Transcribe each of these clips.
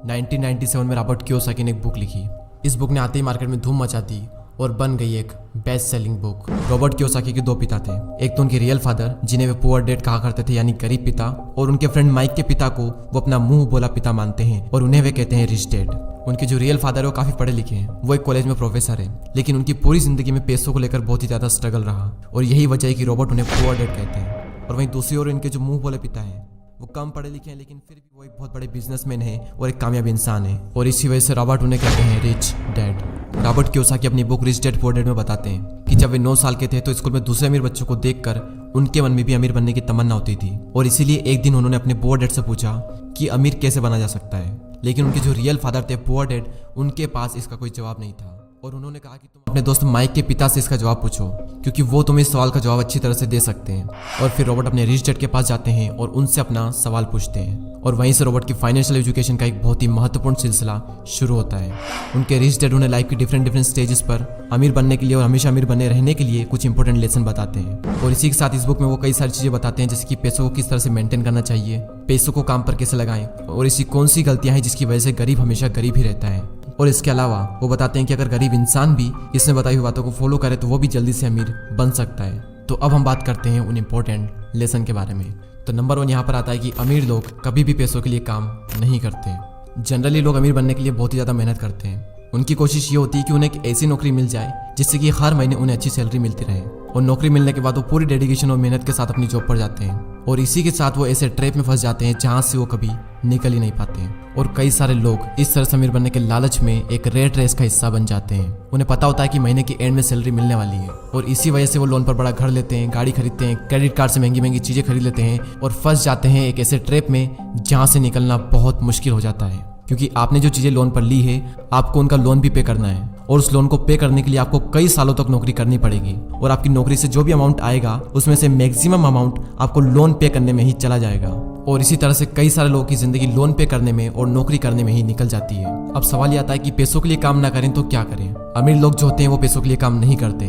1997 में Robert Kiyosaki ने एक बुक लिखी। इस बुक ने आते ही मार्केट में धूम मचा दी और बन गई एक best selling book. Robert Kiyosaki के दो पिता थे, एक तो उनके रियल फादर जिन्हें वे पुअर डैड कहा करते थे यानी गरीब पिता, और उनके फ्रेंड माइक के पिता को वो अपना मुंह बोला पिता मानते हैं और उन्हें वे कहते हैं रिच डैड। उनके जो रियल फादर है वो काफी पढ़े लिखे हैं, वो एक कॉलेज में प्रोफेसर है, लेकिन उनकी पूरी जिंदगी में पैसों को लेकर बहुत ही ज्यादा स्ट्रगल रहा और यही वजह है कि रॉबर्ट उन्हें पुअर डैड कहते हैं। और वहीं दूसरी ओर इनके जो मुंह बोले पिता हैं वो कम पढ़े लिखे हैं, लेकिन फिर भी वो एक बहुत बड़े बिजनेसमैन है और एक कामयाब इंसान है, और इसी वजह से रॉबर्ट उन्हें कहते हैं रिच डैड। रॉबर्ट कियोसाकी अपनी book rich dad poor dad में बताते हैं कि जब वे 9 साल के थे तो स्कूल में दूसरे अमीर बच्चों को देखकर उनके मन में भी अमीर बनने की तमन्ना होती थी, और इसीलिए एक दिन उन्होंने अपने पुअर डैड से पूछा कि अमीर कैसे बना जा सकता है। लेकिन उनके जो रियल फादर थे पुअर डैड, उनके पास इसका कोई जवाब नहीं था, और उन्होंने कहा कि तुम अपने दोस्त माइक के पिता से इसका जवाब पूछो क्योंकि वो तुम्हें इस सवाल का जवाब अच्छी तरह से दे सकते हैं। और फिर रॉबर्ट अपने रिच डैड के पास जाते हैं और उनसे अपना सवाल पूछते हैं, और वहीं से रॉबर्ट की फाइनेंशियल एजुकेशन का एक बहुत ही महत्वपूर्ण सिलसिला शुरू होता है। उनके रिच डैड उन्हें लाइफ की डिफरेंट स्टेजेस पर अमीर बनने के लिए और हमेशा अमीर बने रहने के लिए कुछ इंपॉर्टेंट लेसन बताते हैं, और इसी के साथ इस बुक में वो कई सारी चीजें बताते हैं जैसे कि पैसों को किस तरह से मेंटेन करना चाहिए, पैसों को काम पर कैसे लगाएं, और ऐसी कौन सी गलतियां हैं जिसकी वजह से गरीब हमेशा गरीब ही रहता है। और इसके अलावा वो बताते हैं कि अगर गरीब इंसान भी इसमें बताई हुई बातों को फॉलो करे तो वो भी जल्दी से अमीर बन सकता है। तो अब हम बात करते हैं उन इम्पोर्टेंट लेसन के बारे में। तो नंबर 1 यहाँ पर आता है कि अमीर लोग कभी भी पैसों के लिए काम नहीं करते। जनरली लोग अमीर बनने के लिए बहुत ही ज़्यादा मेहनत करते हैं। उनकी कोशिश ये होती है कि उन्हें एक ऐसी नौकरी मिल जाए जिससे कि हर महीने उन्हें अच्छी सैलरी मिलती रहे, और नौकरी मिलने के बाद वो पूरी डेडिकेशन और मेहनत के साथ अपनी जॉब पर जाते हैं, और इसी के साथ वो ऐसे ट्रैप में फंस जाते हैं जहाँ से वो कभी निकल ही नहीं पाते हैं। और कई सारे लोग इस तरह से अमीर बनने के लालच में एक रेट रेस का हिस्सा बन जाते हैं। उन्हें पता होता है कि महीने के एंड में सैलरी मिलने वाली है, और इसी वजह से वो लोन पर बड़ा घर लेते हैं, गाड़ी खरीदते हैं, क्रेडिट कार्ड से महंगी महंगी चीजें खरीद लेते हैं, और फंस जाते हैं एक ऐसे ट्रैप में जहाँ से निकलना बहुत मुश्किल हो जाता है। क्योंकि आपने जो चीजें लोन पर ली है आपको उनका लोन भी पे करना है, और उस लोन को पे करने के लिए आपको कई सालों तक नौकरी करनी पड़ेगी, और आपकी नौकरी से जो भी अमाउंट आएगा उसमें से मैक्सिमम अमाउंट आपको लोन पे करने में ही चला जाएगा। और इसी तरह से कई सारे लोगों की जिंदगी लोन पे करने में और नौकरी करने में ही निकल जाती है। अब सवाल ये आता है कि पैसों के लिए काम ना करें तो क्या करें। अमीर लोग जो होते हैं वो पैसों के लिए काम नहीं करते,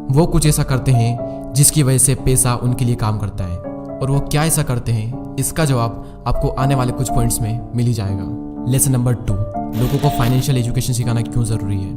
वो कुछ ऐसा करते हैं जिसकी वजह से पैसा उनके लिए काम करता है, और वो क्या ऐसा करते हैं इसका जवाब आपको आने वाले कुछ पॉइंट्स में मिल ही जाएगा। लेसन नंबर 2, लोगों को फाइनेंशियल एजुकेशन सिखाना क्यों जरूरी है।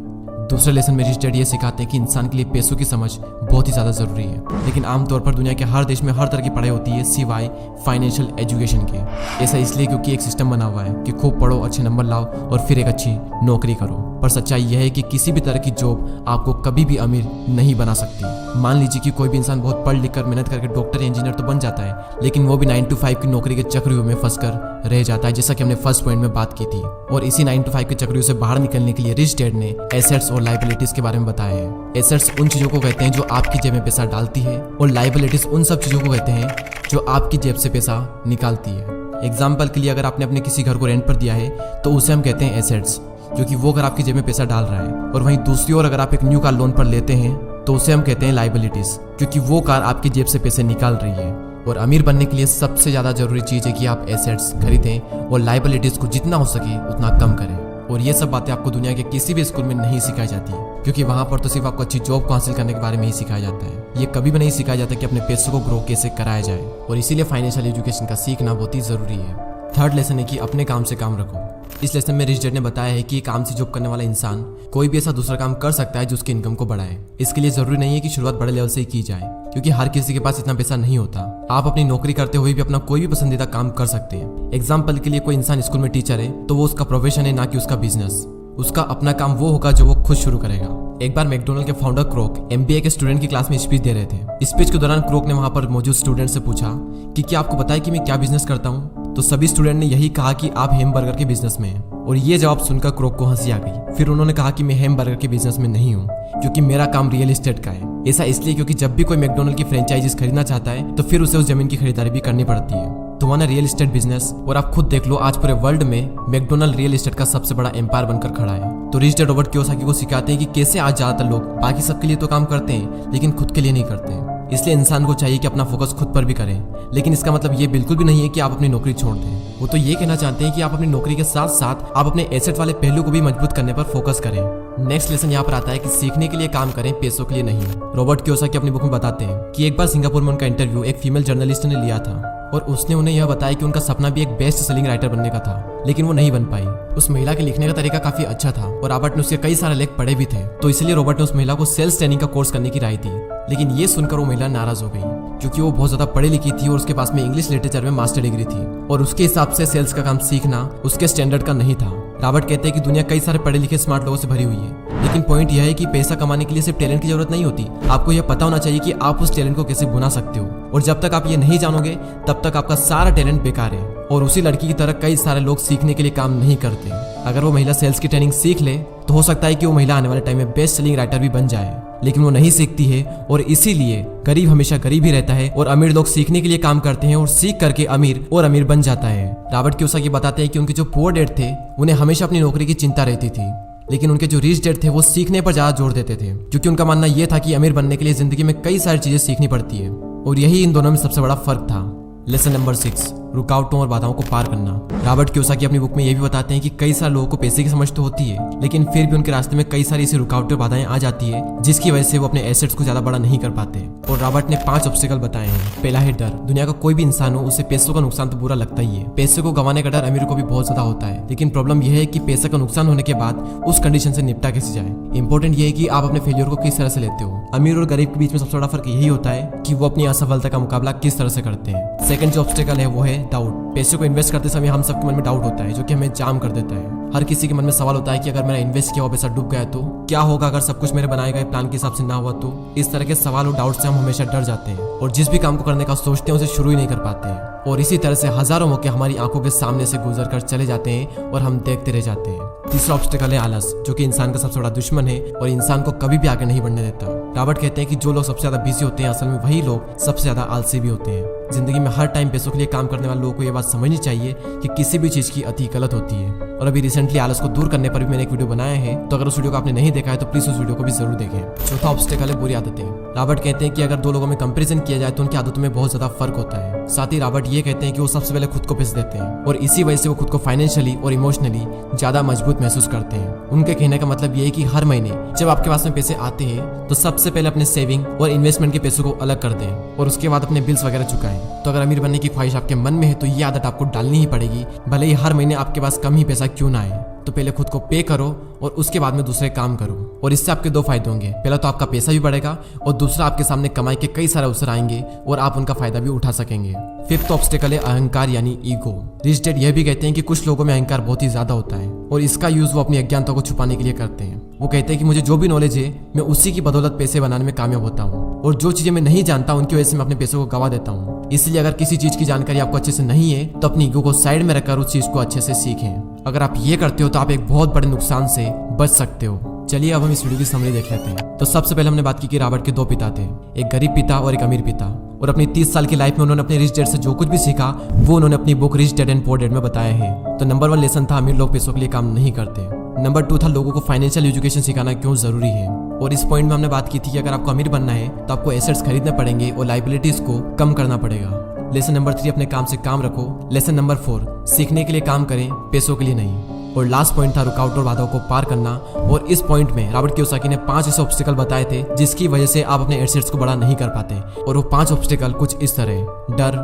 दूसरे लेसन में रिच डैड ये सिखाते हैं कि इंसान के लिए पैसों की समझ बहुत ही ज़्यादा ज़रूरी है, लेकिन आमतौर पर दुनिया के हर देश में हर तरह की पढ़ाई होती है सिवाय फाइनेंशियल एजुकेशन के। ऐसा इसलिए क्योंकि एक सिस्टम बना हुआ है कि खूब पढ़ो, अच्छे नंबर लाओ और फिर एक अच्छी नौकरी करो। पर सच्चाई यह है कि किसी भी तरह की जॉब आपको कभी भी अमीर नहीं बना सकती। मान लीजिए कि कोई भी इंसान बहुत पढ़ लिख कर मेहनत करके डॉक्टर या इंजीनियर तो बन जाता है, लेकिन वो भी 9 to 5 की नौकरी के चक्रव्यूह में फंसकर रह जाता है, जैसा कि हमने फर्स्ट पॉइंट में बात की थी। और इसी 9 to 5 के चक्रव्यूह से बाहर निकलने के लिए रिच डैड ने एसेट्स और लायबिलिटीज के बारे में बताया है। एसेट्स उन चीजों को कहते हैं जो आपकी जेब में पैसा डालती है, और लायबिलिटीज उन सब चीजों को कहते हैं जो आपकी जेब से पैसा निकालती है। एग्जाम्पल के लिए अगर आपने अपने किसी घर को रेंट पर दिया है तो उसे हम कहते हैं एसेट्स, क्योंकि वो घर आपकी जेब में पैसा डाल रहा है। और वहीं दूसरी ओर अगर आप एक न्यू कार लोन पर लेते हैं तो उसे हम कहते हैं लायबिलिटीज, क्योंकि वो कार आपकी जेब से पैसे निकाल रही है। और अमीर बनने के लिए सबसे ज्यादा जरूरी चीज है कि आप एसेट्स खरीदें और लायबिलिटीज को जितना हो सके उतना कम करें। और ये सब बातें आपको दुनिया के किसी भी स्कूल में नहीं सिखाई जाती, क्योंकि वहां पर तो सिर्फ आपको अच्छी जॉब को हासिल करने के बारे में ही सिखाया जाता है। ये कभी भी नहीं सिखाया जाता कि अपने पैसों को ग्रो कैसे कराया जाए, और इसीलिए फाइनेंशियल एजुकेशन का सीखना बहुत ही जरूरी है। थर्ड लेसन है कि अपने काम से काम रखो। इस लेसन में रिच डैड ने बताया है कि काम से जॉब करने वाला इंसान कोई भी ऐसा दूसरा काम कर सकता है जो उसकी इनकम को बढ़ाए। इसके लिए जरूरी नहीं है कि शुरुआत बड़े लेवल से ही की जाए, क्योंकि हर किसी के पास इतना पैसा नहीं होता। आप अपनी नौकरी करते हुए भी अपना कोई भी पसंदीदा काम कर सकते हैं। एग्जाम्पल के लिए कोई इंसान स्कूल में टीचर है तो वो उसका प्रोफेशन है, ना कि उसका बिजनेस। उसका अपना काम वो होगा जो वो खुद शुरू करेगा। एक बार मैकडोनल्ड के फाउंडर क्रोक MBA के स्टूडेंट की क्लास में स्पीच दे रहे थे। स्पीच के दौरान क्रोक ने वहां पर मौजूद स्टूडेंट से पूछा कि क्या आपको पता है कि मैं क्या बिजनेस करता हूँ। तो सभी स्टूडेंट ने यही कहा कि आप हैमबर्गर के बिजनेस में हैं, और ये जवाब सुनकर क्रोक को हंसी आ गई। फिर उन्होंने कहा कि मैं हैमबर्गर के बिजनेस में नहीं हूँ, क्योंकि मेरा काम रियल एस्टेट का है। ऐसा इसलिए क्योंकि जब भी कोई मैकडोनल्ड की फ्रेंचाइजीज खरीदना चाहता है तो फिर उसे उस जमीन की खरीदारी भी करनी पड़ती है। तो वहाँ रियल एस्टेट बिजनेस, और आप खुद देख लो आज पूरे वर्ल्ड में मैकडोनल्ड रियल एस्टेट का सबसे बड़ा एम्पायर बनकर खड़ा है। तो रिच डैड रॉबर्ट कियोसाकी को सिखाते हैं कि कैसे आज ज्यादातर लोग बाकी सबके लिए तो काम करते हैं लेकिन खुद के लिए नहीं करते। इसलिए इंसान को चाहिए कि अपना फोकस खुद पर भी करें, लेकिन इसका मतलब ये बिल्कुल भी नहीं है कि आप अपनी नौकरी छोड़ दें। वो तो ये कहना चाहते हैं कि आप अपनी नौकरी के साथ साथ आप अपने एसेट वाले पहलू को भी मजबूत करने पर फोकस करें। नेक्स्ट लेसन यहाँ पर आता है कि सीखने के लिए काम करें, पैसों के लिए नहीं। रॉबर्ट कियोसाकी अपनी बुक में बताते हैं कि एक बार सिंगापुर में उनका इंटरव्यू एक फीमेल जर्नलिस्ट ने लिया था। और उसने उन्हें यह बताया कि उनका सपना भी एक बेस्ट सेलिंग राइटर बनने का था, लेकिन वो नहीं बन पाई। उस महिला के लिखने का तरीका काफी अच्छा था और रॉबर्ट ने उसके कई सारे लेख पढ़े भी थे, तो इसलिए रॉबर्ट ने उस महिला को सेल्स ट्रेनिंग का कोर्स करने की राय दी। लेकिन ये सुनकर वो महिला नाराज हो गई, क्योंकि वो बहुत ज्यादा पढ़ी लिखी थी और उसके पास में इंग्लिश लिटरेचर में मास्टर डिग्री थी और उसके हिसाब से सेल्स का काम सीखना उसके स्टैंडर्ड का नहीं था। रॉबर्ट कहते हैं कि दुनिया कई सारे पढ़े लिखे स्मार्ट लोगों से भरी हुई है, लेकिन पॉइंट यह है कि पैसा कमाने के लिए सिर्फ टैलेंट की जरूरत नहीं होती। आपको यह पता होना चाहिए कि आप उस टैलेंट को कैसे भुना सकते हो, और जब तक आप ये नहीं जानोगे तब तक आपका सारा टैलेंट बेकार है। और उसी लड़की की तरह कई सारे लोग सीखने के लिए काम नहीं करते। अगर वो महिला सेल्स की ट्रेनिंग सीख ले तो हो सकता है कि वो महिला आने वाले टाइम में बेस्ट सेलिंग राइटर भी बन जाए, लेकिन वो नहीं सीखती है और इसीलिए गरीब हमेशा गरीब ही रहता है और अमीर लोग सीखने के लिए काम करते हैं और सीख करके अमीर और अमीर बन जाता है। रॉबर्ट कियोसाकी बताते हैं कि उनके जो पुअर डैड थे उन्हें हमेशा अपनी नौकरी की चिंता रहती थी, लेकिन उनके जो रिच डैड थे वो सीखने पर ज्यादा जोर देते थे, क्योंकि उनका मानना यह था कि अमीर बनने के लिए जिंदगी में कई सारी चीजें सीखनी पड़ती है, और यही इन दोनों में सबसे बड़ा फर्क था। लेसन नंबर 6, रुकावटों और बाधाओं को पार करना। रॉबर्ट कियोसाकी अपनी बुक में यह भी बताते हैं कि कई सारे लोगों को पैसे की समझ तो होती है, लेकिन फिर भी उनके रास्ते में कई सारी ऐसी रुकावटें और बाधाएं आ जाती है जिसकी वजह से वो अपने एसेट्स को ज्यादा बड़ा नहीं कर पाते। और रॉबर्ट ने 5 ऑब्स्टिकल बताए हैं। पहला है डर। दुनिया का कोई भी इंसान हो उसे पैसों का नुकसान तो बुरा लगता ही है। पैसे को गंवाने का डर अमीर को भी बहुत ज्यादा होता है, लेकिन प्रॉब्लम यह है कि पैसे का नुकसान होने के बाद उस कंडीशन से निपटा कैसे जाए। इंपॉर्टेंट ये है कि आप अपने फेलियर को किस तरह से लेते हो। अमीर और गरीब के बीच में सबसे बड़ा फर्क यही होता है कि वो अपनी असफलता का मुकाबला किस तरह से करते हैं। सेकंड जो ऑब्स्टिकल है वो है डाउट। पैसे को इन्वेस्ट करते समय हम सबके मन में डाउट होता है, जो कि हमें जाम कर देता है। हर किसी के मन में सवाल होता है कि अगर मेरा इन्वेस्ट किया हुआ पैसा डूब गया तो क्या होगा, अगर सब कुछ मेरे बनाए गए प्लान के हिसाब से ना हुआ तो। इस तरह के सवाल और डाउट से हम हमेशा डर जाते हैं और जिस भी काम को करने का सोचते हैं उसे शुरू ही नहीं कर पाते हैं, और इसी तरह से हजारों मौके हमारी आंखों के सामने से गुजर कर चले जाते हैं और हम देखते रह जाते हैं। तीसरा ऑब्स्टिकल है आलस, जो कि इंसान का सबसे बड़ा दुश्मन है और इंसान को कभी भी आगे नहीं बढ़ने देता। रॉबर्ट कहते हैं कि जो लोग सबसे ज्यादा बिजी होते हैं असल में वही लोग सबसे ज्यादा आलसी भी होते हैं। जिंदगी में हर टाइम पैसों के लिए काम करने वाले लोगों को यह बात समझनी चाहिए कि किसी भी चीज की अति गलत होती है। और अभी रिसेंटली आलस को दूर करने पर भी मैंने एक वीडियो बनाया है, तो अगर उस वीडियो को आपने नहीं देखा है तो प्लीज उस वीडियो को भी जरूर देखें। चौथा ऑब्स्टिकल है बुरी आदतें। रॉबर्ट कहते हैं कि अगर दो लोगों में कंपैरिजन किया जाए तो उनकी आदतों में बहुत ज्यादा फर्क होता है। साथ ही रॉबर्ट ये कहते हैं कि वो सबसे पहले खुद को पैसे देते हैं और इसी वजह से वो खुद को फाइनेंशियली और इमोशनली ज्यादा मजबूत महसूस करते हैं। उनके कहने का मतलब ये है कि हर महीने जब आपके पास में पैसे आते हैं तो सबसे पहले अपने सेविंग और इन्वेस्टमेंट के पैसों को अलग कर दें और उसके बाद अपने बिल्स वगैरह चुकाएं। तो अगर अमीर बनने की ख्वाहिश आपके मन में है तो ये आदत आपको डालनी ही पड़ेगी, भले ही हर महीने आपके पास कम ही पैसा क्यों ना आए। तो पहले खुद को पे करो और उसके बाद में दूसरे काम करो, और इससे आपके 2 फायदे होंगे। पहला तो आपका पैसा भी बढ़ेगा और दूसरा आपके सामने कमाई के कई सारे अवसर आएंगे और आप उनका फायदा भी उठा सकेंगे। फिफ्थ ऑब्स्टिकल है अहंकार यानी ईगो। रिच डैड यह भी कहते हैं कि कुछ लोगों में अहंकार बहुत ही ज्यादा होता है और इसका यूज वो अपनी अज्ञानता को छुपाने के लिए करते हैं। वो कहते हैं कि मुझे जो भी नॉलेज है मैं उसी की बदौलत पैसे बनाने में कामयाब होता हूँ, और जो चीजें मैं नहीं जानता उनकी वजह से मैं अपने पैसों को गवा देता हूँ। इसलिए अगर किसी चीज की जानकारी आपको अच्छे से नहीं है तो अपनी ईगो को साइड में रखकर उस चीज को अच्छे से सीखें। अगर आप ये करते हो तो आप एक बहुत बड़े नुकसान से बच सकते हो। चलिए अब हम इस वीडियो की समरी देख लेते हैं। तो सबसे पहले हमने बात की कि रॉबर्ट के 2 पिता थे, एक गरीब पिता और एक अमीर पिता, और अपनी 30 साल की लाइफ में उन्होंने अपने रिच डैड से जो कुछ भी सीखा वो उन्होंने अपनी book rich dad and poor dad में बताया है। तो नंबर 1 लेसन था अमीर लोग पैसों के लिए काम नहीं करते। नंबर 2 था लोगों को फाइनेंशियल एजुकेशन सिखाना क्यों जरूरी है, और इस पॉइंट में हमने बात की थी कि अगर आपको अमीर बनना है तो आपको एसेट्स खरीदने पड़ेंगे और लाइबिलिटीज को कम करना पड़ेगा। लेसन नंबर 3 अपने काम से काम रखो। लेसन नंबर 4 सीखने के लिए काम करें, पैसों के लिए नहीं। और लास्ट पॉइंट था रुकावट और बाधाओं को पार करना, और इस पॉइंट में रॉबर्ट कियोसाकी ने 5 ऐसे ऑब्स्टिकल बताए थे जिसकी वजह से आप अपने एसेट्स को बड़ा नहीं कर पाते। और वो 5 ऑब्स्टिकल कुछ इस तरह: डर,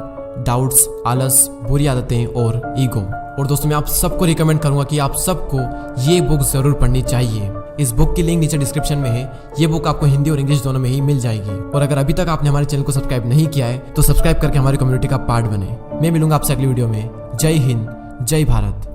डाउट्स, आलस, बुरी आदतें और ईगो। और दोस्तों मैं आप सबको रिकमेंड करूंगा कि आप सबको ये बुक जरूर पढ़नी चाहिए। इस बुक की लिंक नीचे डिस्क्रिप्शन में है। ये बुक आपको हिंदी और इंग्लिश दोनों में ही मिल जाएगी। और अगर अभी तक आपने हमारे चैनल को सब्सक्राइब नहीं किया है तो सब्सक्राइब करके हमारी कम्युनिटी का पार्ट बने। मैं मिलूंगा आपसे अगली वीडियो में। जय हिंद, जय भारत।